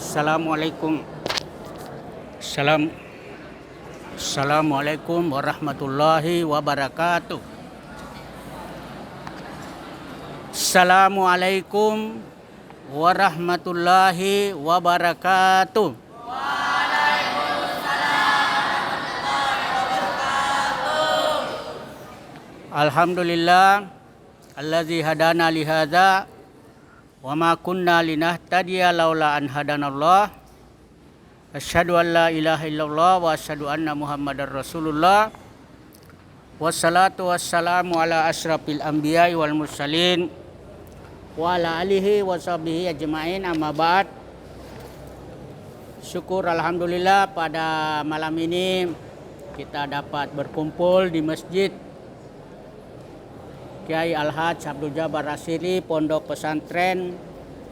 Assalamualaikum. Assalamualaikum warahmatullahi wabarakatuh. Assalamualaikum warahmatullahi wabarakatuh. Alhamdulillah allazi hadana li hadza wa ma kunna linahtadiya laula an hadanallah. Asyhadu an la ilaha illallah wa asyhadu anna Muhammadar Rasulullah. Wassalatu wassalamu ala asyrafil anbiya'i wal mursalin wa ala alihi wa sahbihi ajma'in, amma ba'd. Syukur alhamdulillah pada malam ini kita dapat berkumpul di Masjid Kiai Al-Hajj Abdul Jabbar Asyiri, Pondok Pesantren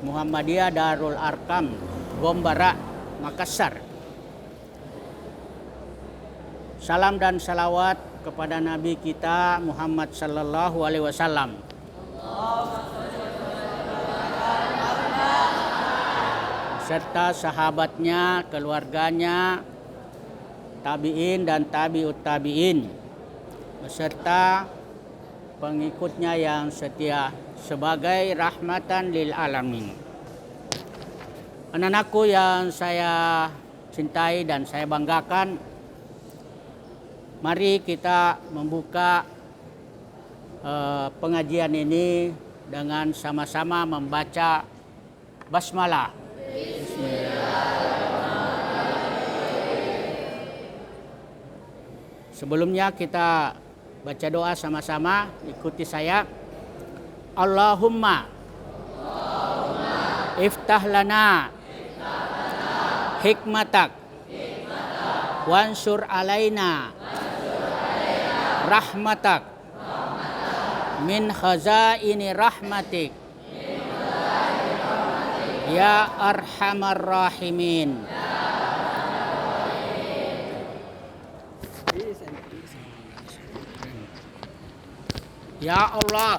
Muhammadiyah Darul Arkam, Gombara, Makassar. Salam dan salawat kepada Nabi kita Muhammad sallallahu alaihi wasallam. Serta sahabatnya, keluarganya, tabi'in dan tabi'ut tabi'in, beserta pengikutnya yang setia sebagai rahmatan lil alamin. Anak-anakku yang saya cintai dan saya banggakan, mari kita membuka pengajian ini dengan sama-sama membaca basmalah. Sebelumnya kita baca doa sama-sama, ikuti saya. Allahumma iftah lana hikmatak wansur alaina rahmatak min khazaini rahmatik ya arhamar rahimin. Ya Allah,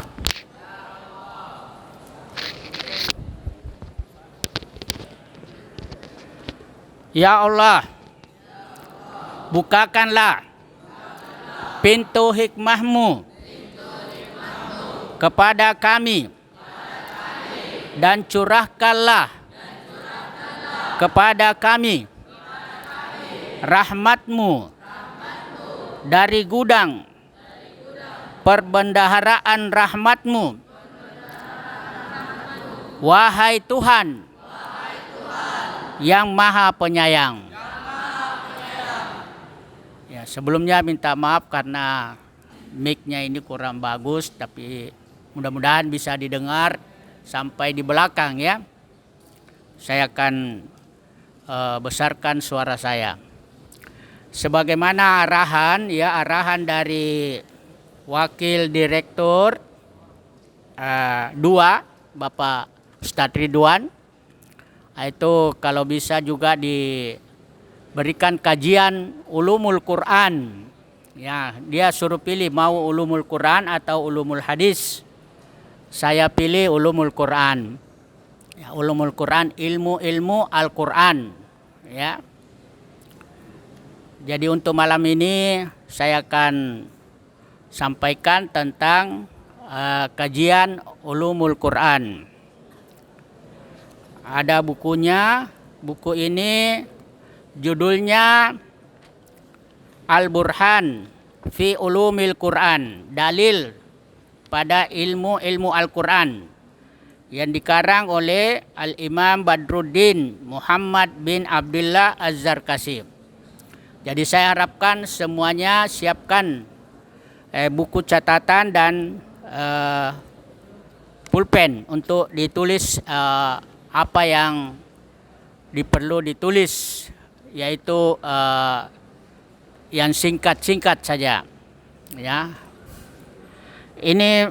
Ya Allah, bukakanlah pintu hikmah-Mu kepada kami dan curahkanlah kepada kami rahmat-Mu dari gudang perbendaharaan rahmat-Mu. Wahai Tuhan yang Maha Penyayang. Ya, sebelumnya minta maaf karena mic-nya ini kurang bagus, tapi mudah-mudahan bisa didengar sampai di belakang ya. Saya akan besarkan suara saya. Sebagaimana arahan dari Wakil Direktur 2 Bapak Ustadz Ridwan, itu kalau bisa juga diberikan kajian ulumul Quran. Ya, dia suruh pilih mau ulumul Quran atau ulumul hadis. Saya pilih ulumul Quran. Ya, ulumul Quran, ilmu Al-Quran. Ya. Jadi untuk malam ini saya akan sampaikan tentang kajian ulumul Quran. Ada bukunya. Buku ini judulnya Al-Burhan fi Ulumil Quran, dalil pada ilmu Al-Quran, yang dikarang oleh Al-Imam Badruddin Muhammad bin Abdullah Az-Zarkasi. Jadi saya harapkan semuanya siapkan buku catatan dan pulpen untuk ditulis apa yang perlu ditulis, yaitu yang singkat-singkat saja. Ya, ini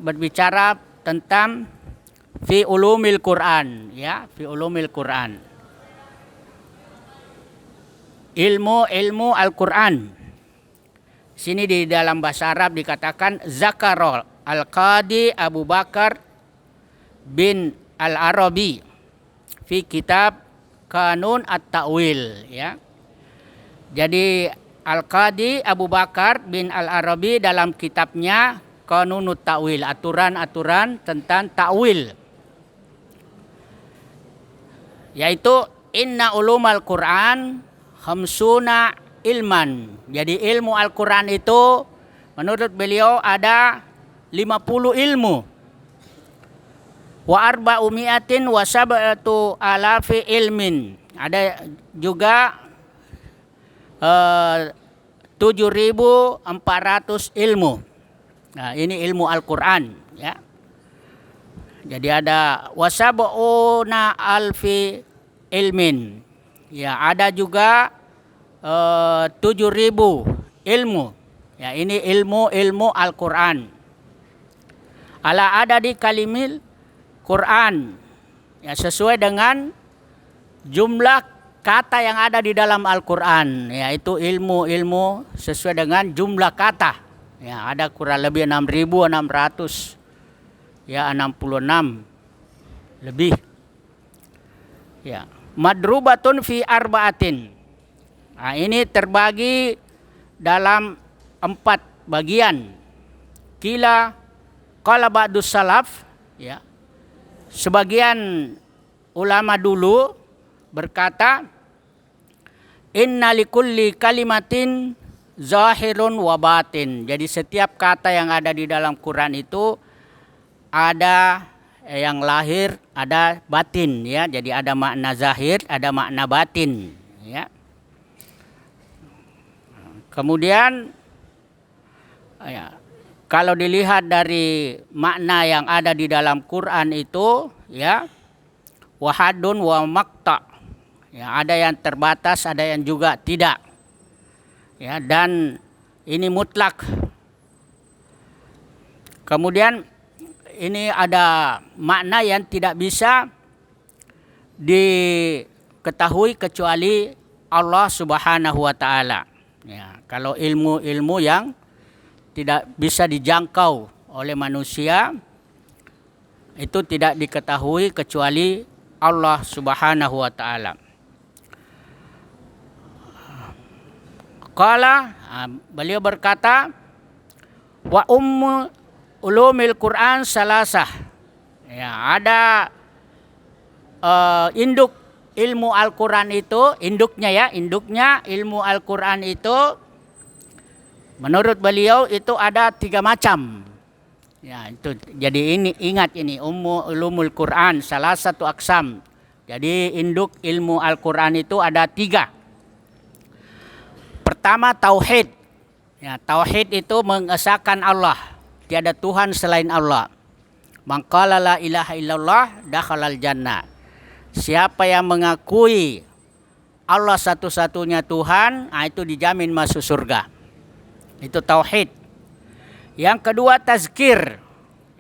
berbicara tentang fi ulumil Quran, ya, fi ulumil Quran, ilmu Al-Quran. Sini di dalam bahasa Arab dikatakan Zakarol Al-Qadi Abu Bakar bin Al-Arabi fi kitab Kanun At-Ta'wil, ya. Jadi Al-Qadi Abu Bakar bin Al-Arabi dalam kitabnya Kanunut Ta'wil, aturan-aturan tentang ta'wil, yaitu inna ulumal Quran khamsuna ilman. Jadi ilmu Al-Quran itu menurut beliau ada 50 ilmu. Wa arba'u mi'atin wa sab'atu alafi ilmin. Ada juga 7.400 ilmu. Nah, ini ilmu Al-Quran, ya. Jadi ada wasab'una alfi ilmin. Ya, ada juga 7.000 ilmu. Ya, ini ilmu Al-Quran. Ala ada di kalimil Quran. Ya, sesuai dengan jumlah kata yang ada di dalam Al-Quran. Yaitu ilmu sesuai dengan jumlah kata. Ya, ada kurang lebih 6.600. Ya, 66 lebih. Ya, madrubatun fi arba'atin. Nah, ini terbagi dalam 4 bagian. Qala ba'dus salaf, ya. Sebagian ulama dulu berkata, inna likulli kalimatin zahirun wa batin. Jadi setiap kata yang ada di dalam Quran itu ada yang lahir, ada batin, ya. Jadi ada makna zahir, ada makna batin, ya. Kemudian ya, kalau dilihat dari makna yang ada di dalam Quran itu, ya, wahadun wa makta. Ya, ada yang terbatas, ada yang juga tidak. Ya, dan ini mutlak. Kemudian ini ada makna yang tidak bisa diketahui kecuali Allah Subhanahu wa taala. Ya, kalau ilmu-ilmu yang tidak bisa dijangkau oleh manusia itu tidak diketahui kecuali Allah Subhanahu wa taala. Qala, beliau berkata, wa ummu ulumil Quran salasah. Ya, ada induk ilmu Al-Quran itu, induknya ilmu Al-Quran itu menurut beliau itu ada 3 macam. Ya, itu jadi ini ingat ini ummu ulumul Quran salah satu aksam. Jadi induk ilmu Al-Quran itu ada 3. Pertama tauhid. Ya, tauhid itu mengesahkan Allah. Tiada Tuhan selain Allah. Man qala la ilaha illallah dakhalal jannah. Siapa yang mengakui Allah satu-satunya Tuhan, itu dijamin masuk surga. Itu tauhid. Yang kedua tazkir.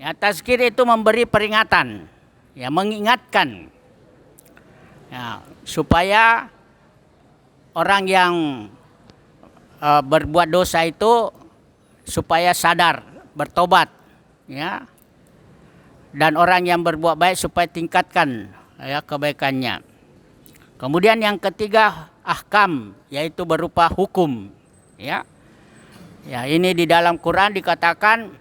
Ya, tazkir itu memberi peringatan, ya, mengingatkan. Ya, supaya orang yang berbuat dosa itu supaya sadar, bertobat, ya. Dan orang yang berbuat baik supaya tingkatkan, ya, kebaikannya. Kemudian yang ketiga ahkam, yaitu berupa hukum, ya. Ya, ini di dalam Quran dikatakan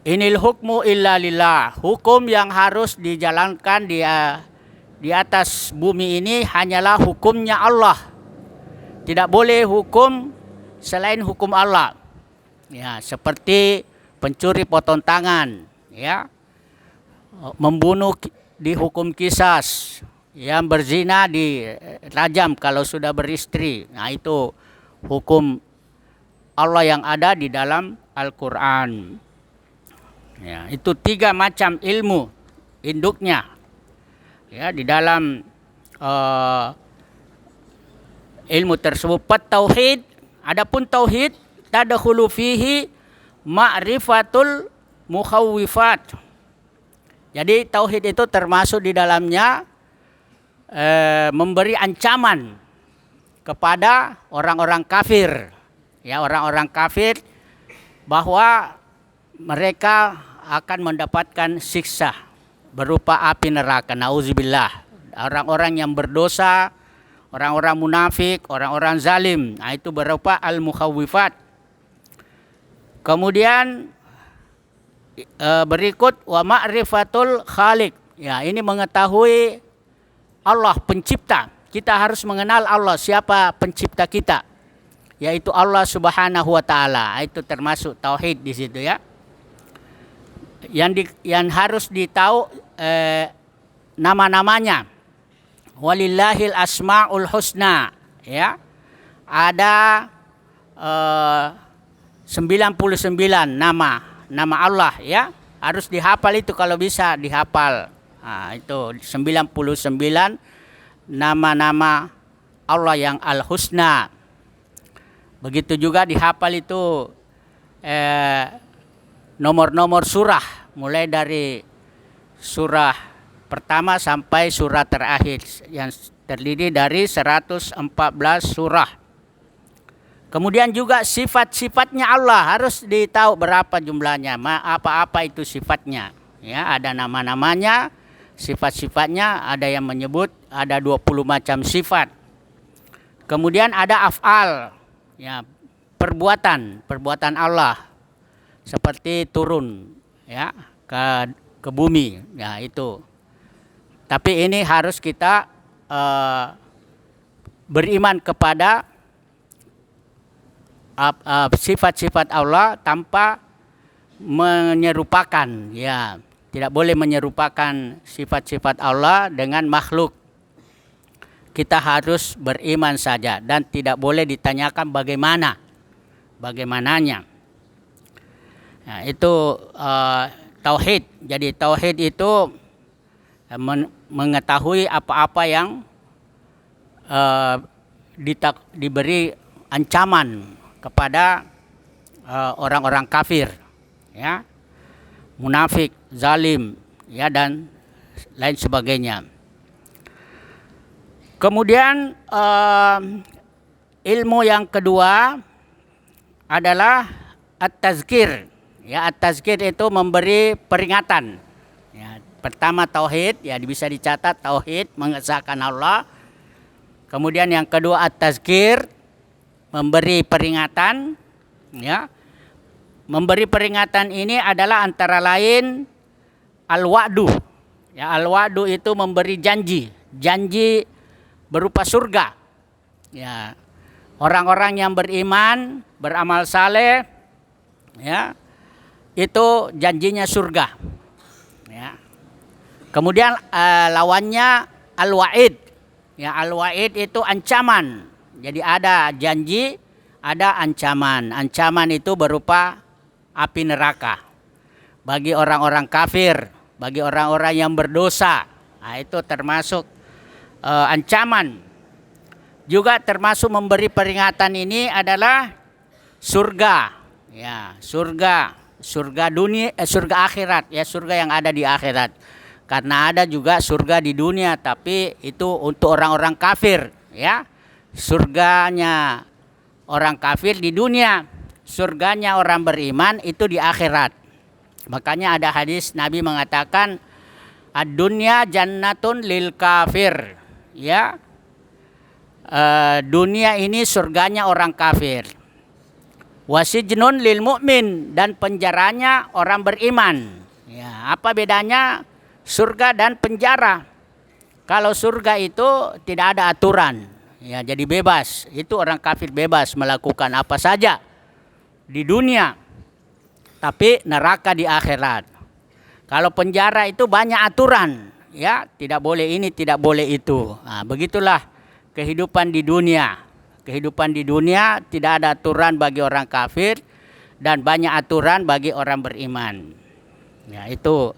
inil hukmu illa lillah. Hukum yang harus dijalankan di atas bumi ini hanyalah hukumnya Allah. Tidak boleh hukum selain hukum Allah. Ya, seperti pencuri potong tangan, ya. Membunuh dihukum kisas, yang berzina dirajam kalau sudah beristri. Nah, itu hukum Allah yang ada di dalam Al-Quran. Ya, itu 3 macam ilmu induknya, ya, di dalam ilmu tersebut. Tauhid, adapun tauhid tadkhulu fihi ma'rifatul mukhawwifat. Jadi tauhid itu termasuk di dalamnya memberi ancaman kepada orang-orang kafir, ya, orang-orang kafir bahwa mereka akan mendapatkan siksa, berupa api neraka. Nauzubillah. Orang-orang yang berdosa, orang-orang munafik, orang-orang zalim, nah itu berupa al-mukhawwifat. Kemudian berikut wa ma'rifatul khaliq. Ya, ini mengetahui Allah pencipta. Kita harus mengenal Allah, siapa pencipta kita, yaitu Allah Subhanahu wa taala. Itu termasuk tauhid di situ ya. Yang harus ditahu nama-namanya. Walillahil asmaul husna, ya. Ada 99 nama Allah ya. Harus dihafal itu kalau bisa dihafal. Nah, itu 99 nama-nama Allah yang al-husna. Begitu juga dihafal itu nomor-nomor surah, mulai dari surah pertama sampai surah terakhir yang terdiri dari 114 surah. Kemudian juga sifat-sifatnya Allah harus ditahu berapa jumlahnya, apa-apa itu sifatnya. Ya, ada nama-namanya, sifat-sifatnya, ada yang menyebut ada 20 macam sifat. Kemudian ada af'al, ya, perbuatan Allah. Seperti turun ya ke bumi ya itu. Tapi ini harus kita beriman kepada sifat-sifat Allah tanpa menyerupakan ya. Tidak boleh menyerupakan sifat-sifat Allah dengan makhluk. Kita harus beriman saja dan tidak boleh ditanyakan bagaimananya. Nah, itu tauhid. Jadi tauhid itu mengetahui apa-apa yang diberi ancaman kepada orang-orang kafir, ya, munafik, zalim, ya, dan lain sebagainya. Kemudian ilmu yang kedua adalah at-tazkir. Ya, at-tazkir itu memberi peringatan. Ya, pertama tauhid, ya bisa dicatat tauhid mengesahkan Allah. Kemudian yang kedua at-tazkir, memberi peringatan. Ya, memberi peringatan ini adalah antara lain al-wa'du. Ya, al-wa'du itu memberi janji berupa surga. Ya, orang-orang yang beriman, beramal saleh, ya, itu janjinya surga. Ya. Kemudian lawannya al-wa'id. Ya, al-wa'id itu ancaman. Jadi ada janji, ada ancaman. Ancaman itu berupa api neraka bagi orang-orang kafir, bagi orang-orang yang berdosa. Nah, itu termasuk ancaman. Juga termasuk memberi peringatan ini adalah surga. Ya, surga dunia, surga akhirat, ya, surga yang ada di akhirat. Karena ada juga surga di dunia, tapi itu untuk orang-orang kafir, ya. Surganya orang kafir di dunia, surganya orang beriman itu di akhirat. Makanya ada hadis Nabi mengatakan ad-dunya jannatun lil kafir, ya. Dunia ini surganya orang kafir. Wasijnun lil mu'min, dan penjaranya orang beriman. Ya, apa bedanya surga dan penjara? Kalau surga itu tidak ada aturan, ya, jadi bebas. Itu orang kafir bebas melakukan apa saja di dunia. Tapi neraka di akhirat. Kalau penjara itu banyak aturan, ya, tidak boleh ini, tidak boleh itu. Nah, begitulah kehidupan di dunia. Kehidupan di dunia tidak ada aturan bagi orang kafir dan banyak aturan bagi orang beriman. Ya, itu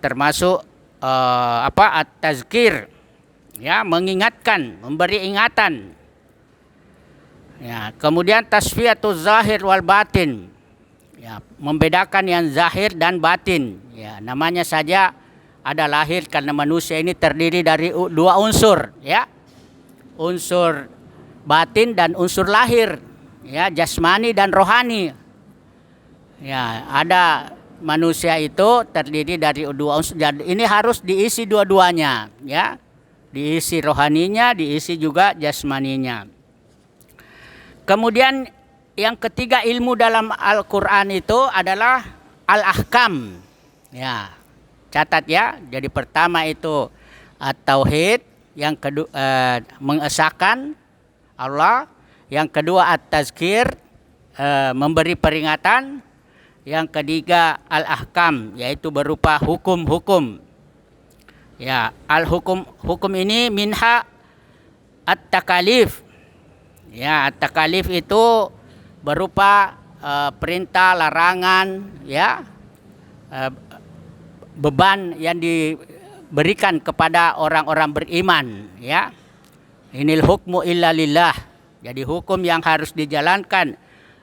termasuk at-tazkir, ya, mengingatkan, memberi ingatan. Ya, kemudian tasfiyatuz zahir wal batin. Ya, membedakan yang zahir dan batin. Ya, namanya saja ada lahir karena manusia ini terdiri dari dua unsur, ya. Unsur batin dan unsur lahir, ya, jasmani dan rohani. Ya, ada manusia itu terdiri dari dua unsur. Jadi ini harus diisi dua-duanya, ya. Diisi rohaninya, diisi juga jasmaninya. Kemudian yang ketiga ilmu dalam Al-Qur'an itu adalah al-ahkam. Ya. Catat ya. Jadi pertama itu at-tauhid, yang kedua mengesahkan Allah, yang kedua at-tazkir, memberi peringatan, yang ketiga al-ahkam, yaitu berupa hukum-hukum. Ya, hukum ini minha at-takalif. Ya, at-takalif itu berupa perintah, larangan, ya, beban yang diberikan kepada orang-orang beriman, ya. Inil hukmu illa lillah. Jadi hukum yang harus dijalankan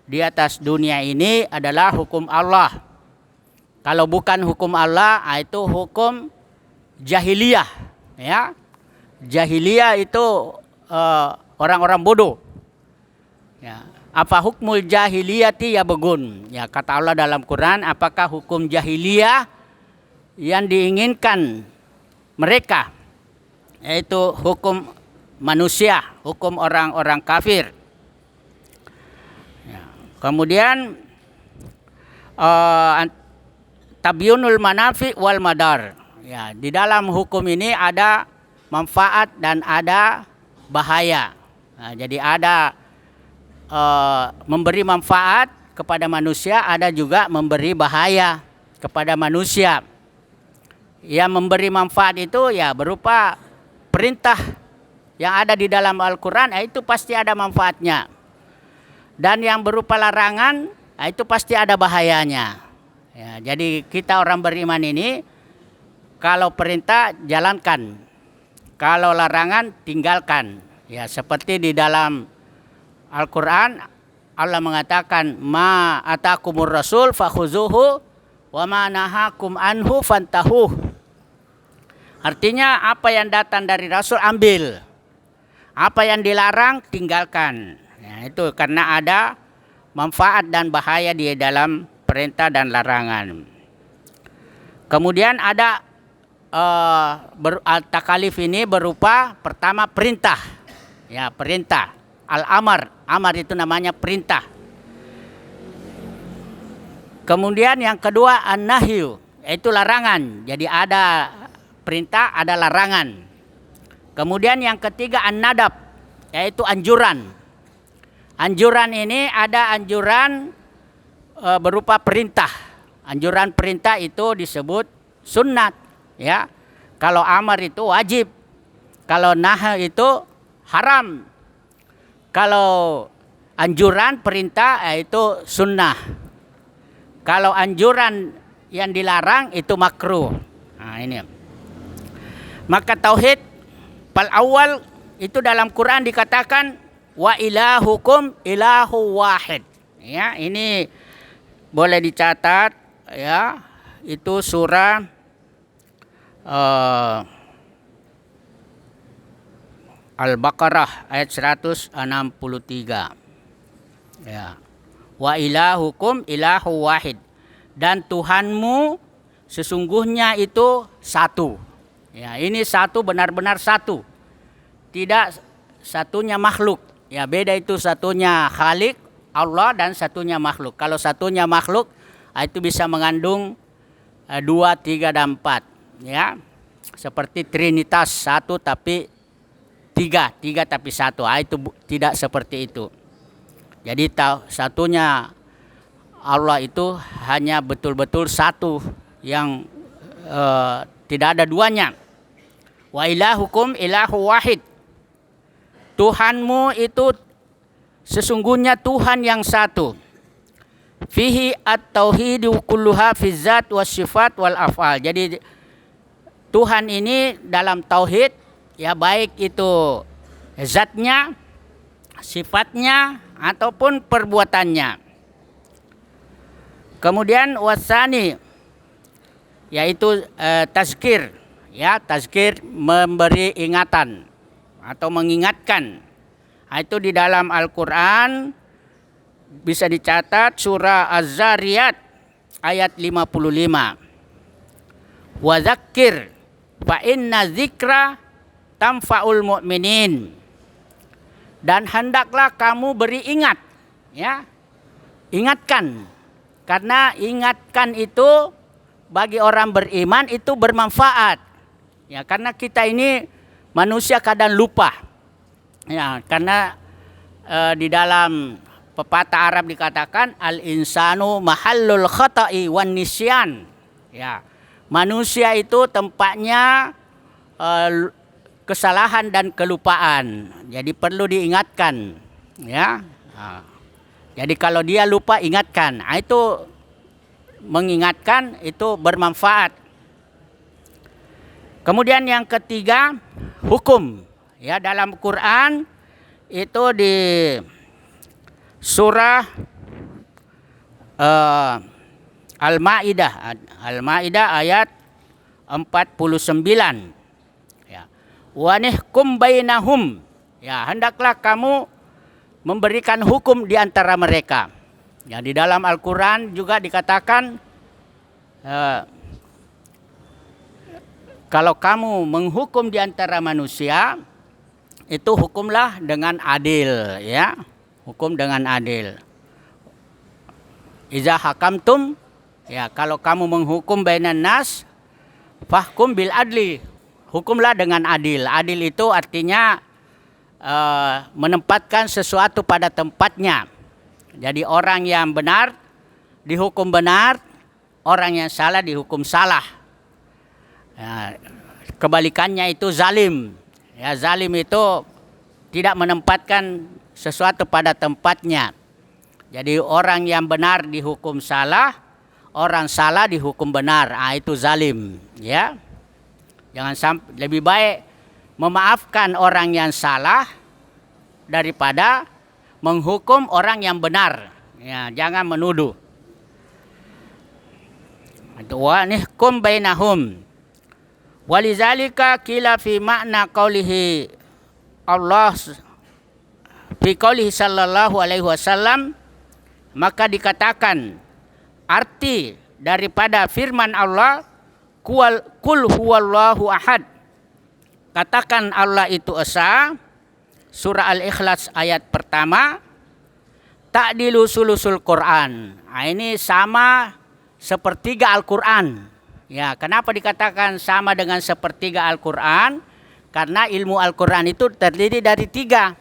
di atas dunia ini adalah hukum Allah. Kalau bukan hukum Allah, itu hukum jahiliyah, ya. Jahiliyah itu orang-orang bodoh. Ya. Apa hukmul jahiliyati ya begun? Ya, kata Allah dalam Quran, apakah hukum jahiliyah yang diinginkan mereka, yaitu hukum manusia, hukum orang-orang kafir. Ya. Kemudian tabyunul manafi wal madar. Ya, di dalam hukum ini ada manfaat dan ada bahaya. Nah, jadi ada memberi manfaat kepada manusia, ada juga memberi bahaya kepada manusia. Yang memberi manfaat itu ya berupa perintah yang ada di dalam Al-Quran, itu pasti ada manfaatnya. Dan yang berupa larangan, itu pasti ada bahayanya. Ya, jadi kita orang beriman ini, kalau perintah jalankan, kalau larangan tinggalkan. Ya, seperti di dalam Al-Quran Allah mengatakan, ma atakumur rasul fakhuzuhu wa ma nahakum anhu fantahu. Artinya apa yang datang dari Rasul ambil, apa yang dilarang tinggalkan. Ya, itu karena ada manfaat dan bahaya di dalam perintah dan larangan. Kemudian ada takalif ini berupa pertama perintah. Ya, perintah. Al-amar, amar itu namanya perintah. Kemudian yang kedua an-nahyu, yaitu larangan. Jadi ada perintah, ada larangan. Kemudian yang ketiga an-nadab, yaitu anjuran. Anjuran ini ada anjuran berupa perintah. Anjuran perintah itu disebut sunnat, ya. Kalau amar itu wajib. Kalau nahy itu haram. Kalau anjuran perintah itu sunnah. Kalau anjuran yang dilarang itu makruh. Nah, ini. Maka tauhid pal awal itu dalam Quran dikatakan wa ilahukum ilahu wahid. Ya, ini boleh dicatat, ya. Itu surah Al-Baqarah ayat 163. Ya. Wa ilahukum ilahu wahid. Dan Tuhanmu sesungguhnya itu satu. Ya, ini satu, benar-benar satu. Tidak satunya makhluk. Ya, beda itu satunya Khalik Allah dan satunya makhluk. Kalau satunya makhluk itu bisa mengandung 2, 3 dan 4. Ya. Seperti Trinitas, satu tapi tiga tapi satu. Itu tidak seperti itu. Jadi satunya Allah itu hanya betul-betul satu yang tidak ada duanya. Wa ilahukum ilahu wahid. Tuhanmu itu sesungguhnya Tuhan yang satu. Fihi at-tauhidu kulluha fi zat was sifat wal af'al. Jadi Tuhan ini dalam tauhid, ya, baik itu zatnya, sifatnya ataupun perbuatannya. Kemudian wasani, yaitu tazkir, ya, tazkir memberi ingatan atau mengingatkan. Itu di dalam Al-Quran bisa dicatat surah Az-Zariyat ayat 55. Wa dzakir fa inna dzikra tamfaul mu'minin. Dan hendaklah kamu beri ingat, ya. Ingatkan. Karena ingatkan itu bagi orang beriman itu bermanfaat. Ya, karena kita ini manusia kadang lupa. Ya, karena di dalam pepatah Arab dikatakan al-insanu mahallul khata'i wan nisyan. Ya. Manusia itu tempatnya kesalahan dan kelupaan. Jadi perlu diingatkan, ya. Jadi kalau dia lupa ingatkan. Itu mengingatkan itu bermanfaat. Kemudian yang ketiga, hukum. Ya, dalam Quran itu di surah Al-Maidah ayat 49. Ya. Wa nihkum bainahum. Ya, hendaklah kamu memberikan hukum di antara mereka. Ya, di dalam Al-Quran juga dikatakan kalau kamu menghukum di antara manusia itu hukumlah dengan adil, ya. Hukum dengan adil. Iza hakamtum, ya, kalau kamu menghukum bainan nas fahkum bil adli. Hukumlah dengan adil. Adil itu artinya menempatkan sesuatu pada tempatnya. Jadi orang yang benar dihukum benar, orang yang salah dihukum salah. Ya, kebalikannya itu zalim. Ya, zalim itu tidak menempatkan sesuatu pada tempatnya. Jadi orang yang benar dihukum salah, orang salah dihukum benar. Itu zalim, ya. Jangan sampai, lebih baik memaafkan orang yang salah daripada menghukum orang yang benar. Ya, jangan menuduh. Wa nihkum bainahum. Walizalika qila fi makna qaulihi Allah fi qaulihi sallallahu alaihi wasallam, maka dikatakan arti daripada firman Allah kul huwallahu ahad. Katakan Allah itu esa. Surah Al-Ikhlas ayat pertama. Ta'dilu sulusul Quran. Ini sama sepertiga Al-Quran. Ya, kenapa dikatakan sama dengan sepertiga Al-Quran? Karena ilmu Al-Quran itu terdiri dari 3.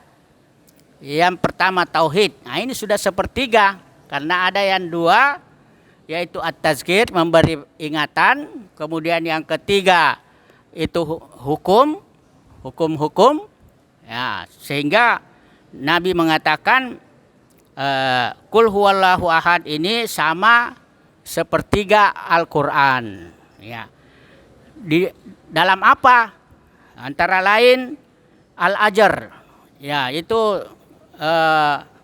Yang pertama tauhid. Ini sudah sepertiga. Karena ada yang 2, yaitu at-tazkir, memberi ingatan. Kemudian yang ketiga itu hukum. Ya, sehingga Nabi mengatakan kul huwallahu ahad ini sama sepertiga Al-Quran. Ya. Di dalam apa? Antara lain al-ajar. Ya, itu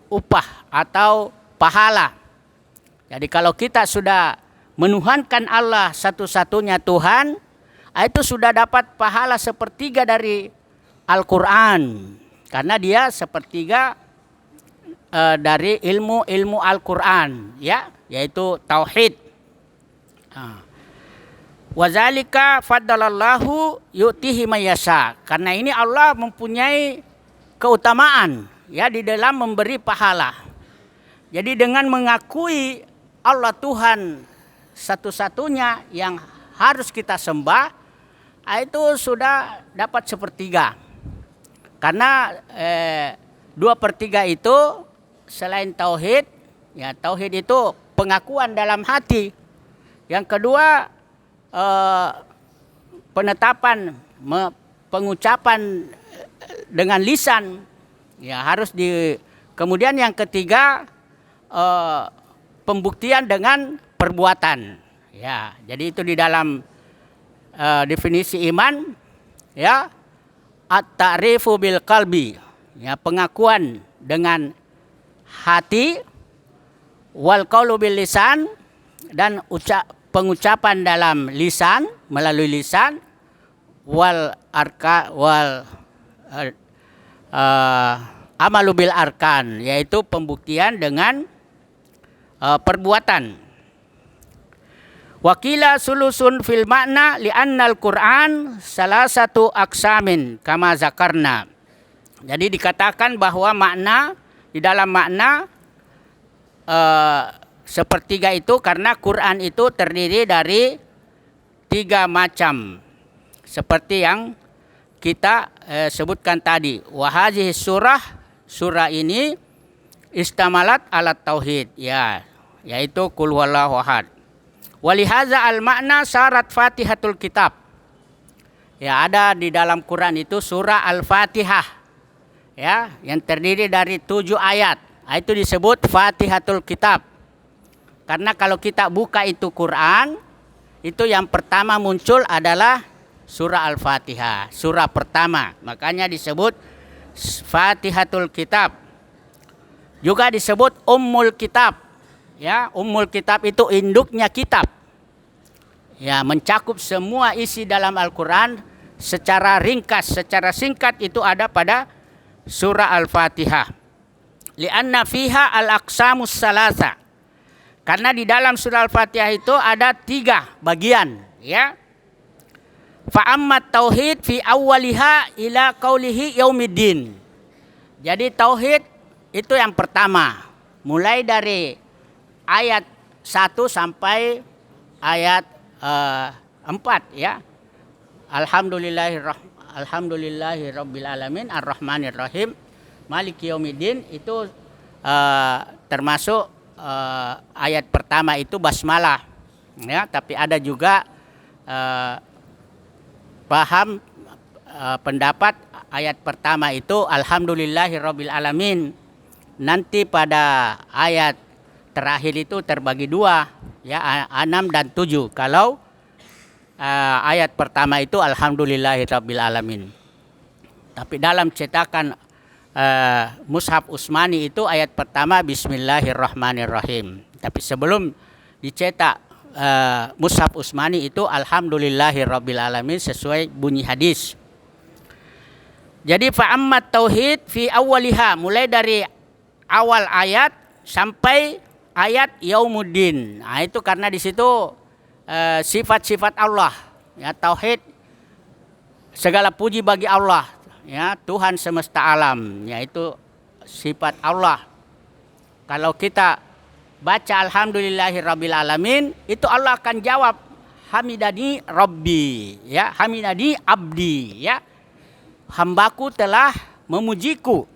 upah atau pahala. Jadi kalau kita sudah menuhankan Allah satu-satunya Tuhan, itu sudah dapat pahala sepertiga dari Al-Quran. Karena dia sepertiga dari ilmu Al-Quran, ya, yaitu tauhid. Wazalika faddalallahu yu'tihi mayasha. Karena ini Allah mempunyai keutamaan, ya, di dalam memberi pahala. Jadi dengan mengakui Allah Tuhan satu-satunya yang harus kita sembah, itu sudah dapat sepertiga. Karena 2/3 itu selain tauhid, ya, tauhid itu pengakuan dalam hati. Yang kedua penetapan, pengucapan dengan lisan, ya, harus di. Kemudian yang ketiga pembuktian dengan perbuatan. Ya, jadi itu di dalam definisi iman, ya, at-ta'rifu bil qalbi, ya, pengakuan dengan hati, wal qaulu bil lisan, dan pengucapan dalam lisan, melalui lisan, wal amalu bil arkan, yaitu pembuktian dengan perbuatan. Wakila sulusun fil makna li'annal Qur'an salah satu aksamin kama zakarna. Jadi dikatakan bahwa makna di dalam makna sepertiga itu karena Quran itu terdiri dari 3 macam. Seperti yang kita sebutkan tadi. Wa hadhihi surah ini istamalat alat tauhid, ya, yaitu qul huwallahu ahad. Walihaza al makna syarat Fatihatul Kitab. Ya, ada di dalam Quran itu surah Al-Fatihah. Ya, yang terdiri dari 7 ayat. Itu disebut Fatihatul Kitab. Karena kalau kita buka itu Quran, itu yang pertama muncul adalah surah Al-Fatihah, surah pertama. Makanya disebut Fatihatul Kitab. Juga disebut Ummul Kitab. Ya, Ummul Kitab itu induknya kitab. Ya, mencakup semua isi dalam Al-Quran secara ringkas, secara singkat itu ada pada surah Al-Fatihah. Lianna fiha al-aqsamus salasa. Karena di dalam surah Al-Fatihah itu ada 3 bagian, ya. Fa'ammat tauhid fi awwaliha ila qaulihi yaumiddin. Jadi tauhid itu yang pertama, mulai dari ayat 1 sampai ayat 4, ya. Alhamdulillahirabbil alamin arrahmanir rahim maliki yaumiddin, itu termasuk ayat pertama itu basmalah, ya. Tapi ada juga paham pendapat ayat pertama itu alhamdulillahirabbil alamin. Nanti pada ayat terakhir itu terbagi 2, ya, 6 dan 7. Kalau ayat pertama itu alhamdulillahirabbil alamin. Tapi dalam cetakan Mushaf Utsmani itu ayat pertama bismillahirrahmanirrahim. Tapi sebelum dicetak Mushaf Utsmani itu alhamdulillahirabbil alamin sesuai bunyi hadis. Jadi fa'ammat tauhid fi awwaliha, mulai dari awal ayat sampai ayat yaumuddin. Nah, itu karena di situ sifat-sifat Allah, ya, tauhid, segala puji bagi Allah, ya, Tuhan semesta alam, yaitu sifat Allah. Kalau kita baca alhamdulillahirabbil alamin, itu Allah akan jawab hamidani rabbi, ya, hamidani abdi, ya, hambaku telah memujiku.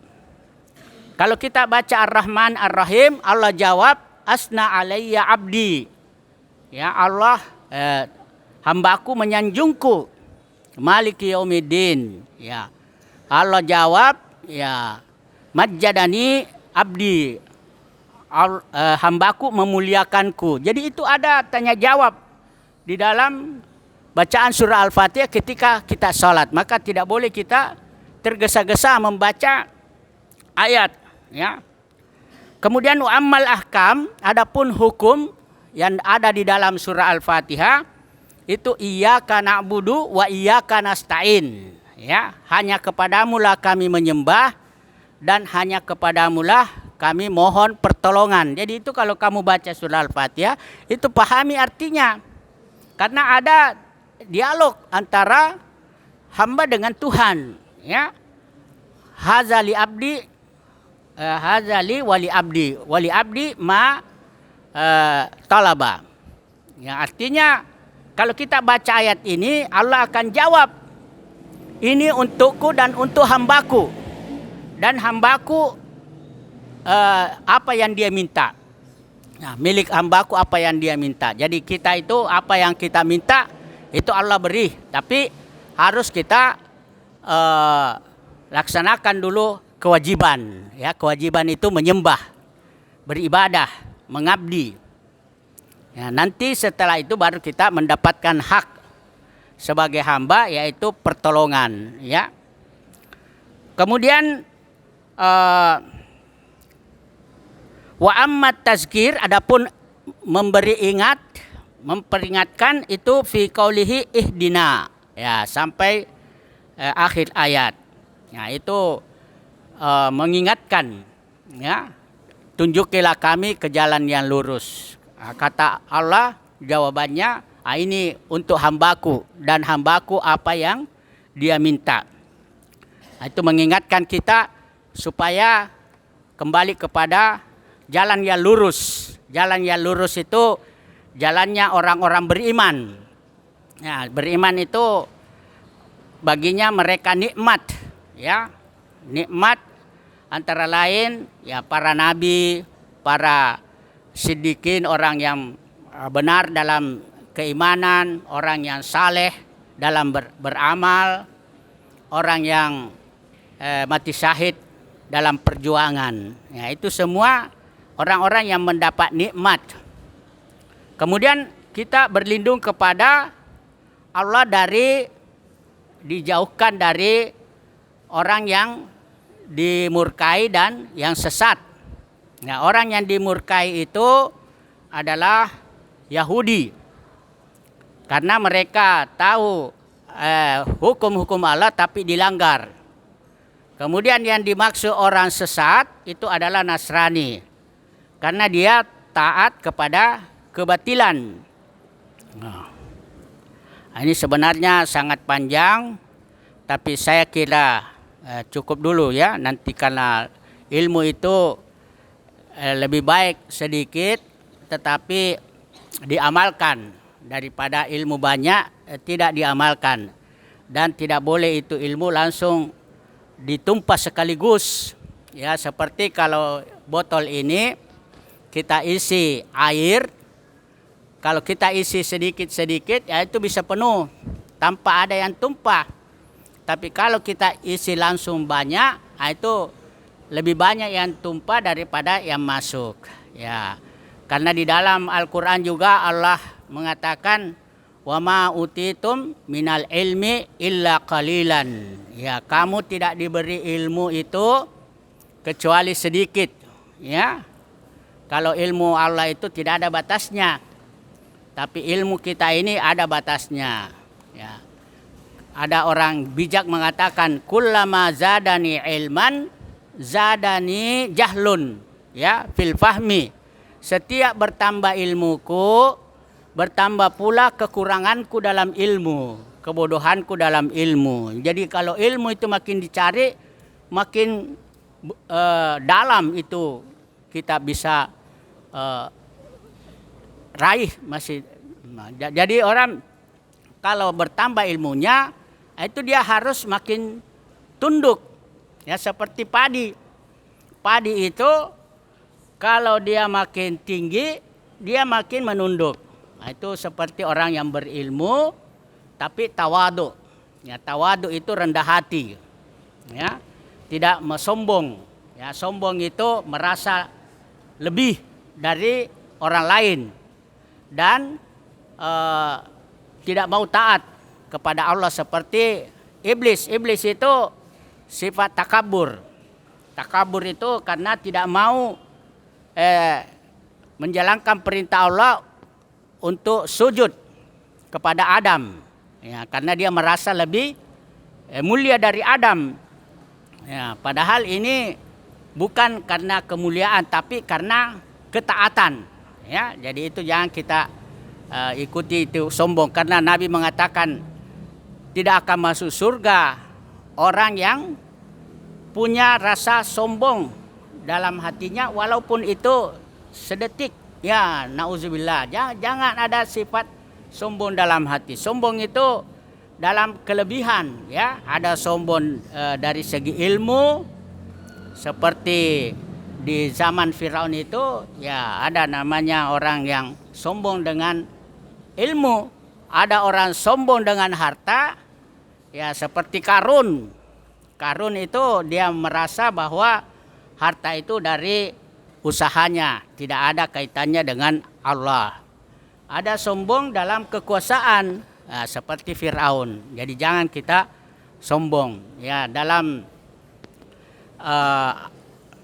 Kalau kita baca Ar-Rahman Ar-Rahim, Allah jawab asna alayya abdi, ya, Allah hambaku menyanjungku. Maliki yaumiddin, ya, Allah jawab, ya, majjadani abdi, hambaku memuliakanku. Jadi itu ada tanya jawab di dalam bacaan surah Al-Fatihah ketika kita sholat. Maka tidak boleh kita tergesa-gesa membaca ayat, ya. Kemudian ammal ahkam, adapun hukum yang ada di dalam surah Al-Fatihah itu iyyaka na'budu wa iyyaka nasta'in, ya, hanya kepadamulah kami menyembah dan hanya kepadamulah kami mohon pertolongan. Jadi itu kalau kamu baca surah Al-Fatihah itu pahami artinya, karena ada dialog antara hamba dengan Tuhan, ya. Hazali abdi, hazali wali abdi ma talaba. Ya, artinya kalau kita baca ayat ini, Allah akan jawab, ini untukku dan untuk hambaku, dan hambaku apa yang dia minta. Nah, milik hambaku apa yang dia minta. Jadi kita itu apa yang kita minta itu Allah beri, tapi harus kita laksanakan dulu kewajiban, ya. Kewajiban itu menyembah, beribadah, mengabdi. Ya, nanti setelah itu baru kita mendapatkan hak sebagai hamba, yaitu pertolongan, ya. Kemudian wa ammat tazkir, adapun memberi ingat, memperingatkan itu fi qaulihi ihdina, ya, sampai akhir ayat. Ya, itu mengingatkan, ya, tunjukilah kami ke jalan yang lurus. Kata Allah Jawabannya, ini untuk hambaku dan hambaku apa yang dia minta. Itu mengingatkan kita supaya kembali kepada jalan yang lurus. Jalan yang lurus itu jalannya orang-orang beriman. Ya, beriman itu baginya mereka nikmat, ya. Nikmat antara lain ya para nabi, para siddiqin, orang yang benar dalam keimanan, orang yang saleh dalam beramal, orang yang mati syahid dalam perjuangan. Ya, itu semua orang-orang yang mendapat nikmat. Kemudian kita berlindung kepada Allah dijauhkan dari orang yang dimurkai dan yang sesat. Nah, orang yang dimurkai itu adalah Yahudi. Karena mereka tahu hukum-hukum Allah tapi dilanggar. Kemudian yang dimaksud orang sesat itu adalah Nasrani. Karena dia taat kepada kebatilan. Nah, ini sebenarnya sangat panjang, tapi saya kira cukup dulu ya. Nanti karena ilmu itu lebih baik sedikit tetapi diamalkan daripada ilmu banyak tidak diamalkan. Dan tidak boleh itu ilmu langsung ditumpah sekaligus. Ya, seperti kalau botol ini kita isi air, kalau kita isi sedikit-sedikit ya itu bisa penuh tanpa ada yang tumpah. Tapi kalau kita isi langsung banyak, itu lebih banyak yang tumpah daripada yang masuk. Ya, karena di dalam Al-Quran juga Allah mengatakan, wa ma utitum minal ilmi illa qalilan. Ya, kamu tidak diberi ilmu itu kecuali sedikit. Ya, kalau ilmu Allah itu tidak ada batasnya. Tapi ilmu kita ini ada batasnya. Ya. Ada orang bijak mengatakan, kullama zadani ilman, zadani jahlun. Ya, fil fahmi. Setiap bertambah ilmuku, bertambah pula kekuranganku dalam ilmu, kebodohanku dalam ilmu. Jadi kalau ilmu itu makin dicari, makin dalam itu kita bisa raih masih. Jadi orang kalau bertambah ilmunya itu dia harus makin tunduk. Ya, seperti padi. Padi itu kalau dia makin tinggi dia makin menunduk. Nah, itu seperti orang yang berilmu tapi tawadu. Ya, tawadu itu rendah hati. Ya, tidak sombong. Ya, sombong itu merasa lebih dari orang lain. Dan tidak mau taat kepada Allah seperti iblis. Iblis itu sifat takabur. Takabur itu karena tidak mau menjalankan perintah Allah untuk sujud kepada Adam. Ya, karena dia merasa lebih mulia dari Adam. Ya, padahal ini bukan karena kemuliaan tapi karena ketaatan. Ya, jadi itu jangan kita ikuti itu sombong, karena Nabi mengatakan tidak akan masuk surga orang yang punya rasa sombong dalam hatinya walaupun itu sedetik. Ya, nauzubillah. Jangan ada sifat sombong dalam hati. Sombong itu dalam kelebihan, ya. Ada sombong dari segi ilmu seperti di zaman Firaun itu, ya ada namanya orang yang sombong dengan ilmu. Ada orang sombong dengan harta, ya seperti Qarun. Qarun itu dia merasa bahwa harta itu dari usahanya, tidak ada kaitannya dengan Allah. Ada sombong dalam kekuasaan, ya, seperti Firaun. Jadi jangan kita sombong. Ya, dalam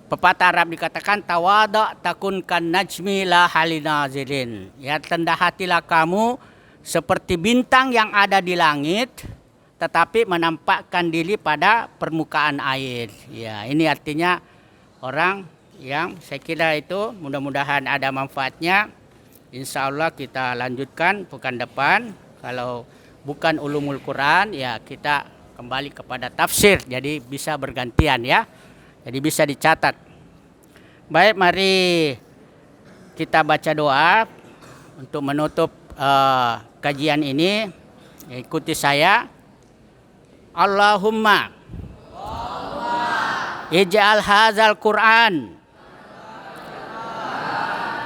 pepatah Arab dikatakan tawada takun kan najmi la halinazirin. Ya, rendah hatilah kamu seperti bintang yang ada di langit tetapi menampakkan diri pada permukaan air. Ya, ini artinya orang yang saya kira itu mudah-mudahan ada manfaatnya. Insya Allah kita lanjutkan pekan depan. Kalau bukan ulumul Quran ya kita kembali kepada tafsir. Jadi bisa bergantian ya. Jadi bisa dicatat. Baik, mari kita baca doa untuk menutup kajian ini. Ikuti saya. Allahumma ij'al hadzal Qur'an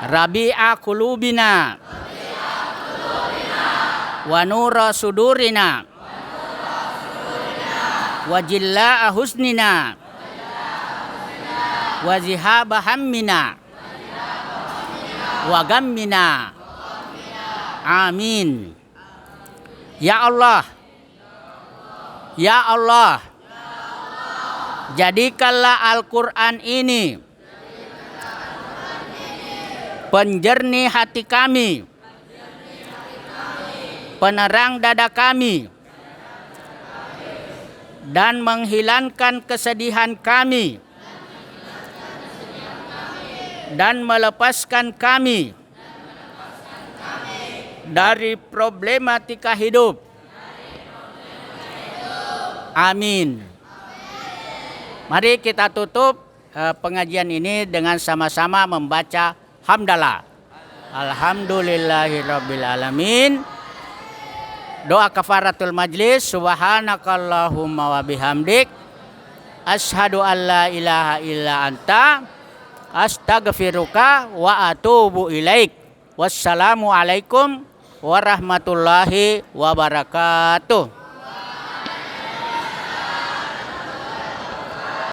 rabi'a qulubina wa nura sudurina wa jillaa husnina wa zihaba hammina wa gammina. Amin. Ya Allah, ya Allah, jadikanlah Al-Quran ini penjernih hati kami, penerang dada kami, dan menghilangkan kesedihan kami, dan melepaskan kami dari problematika hidup. Amin. Mari kita tutup pengajian ini dengan sama-sama membaca hamdalah. Alhamdulillahirabbil alamin. Doa kafaratul majlis. Subhanakallahumma wa bihamdik asyhadu an la ilaha illa anta astaghfiruka wa atubu ilaik. Wassalamu alaikum warahmatullahi wabarakatuh.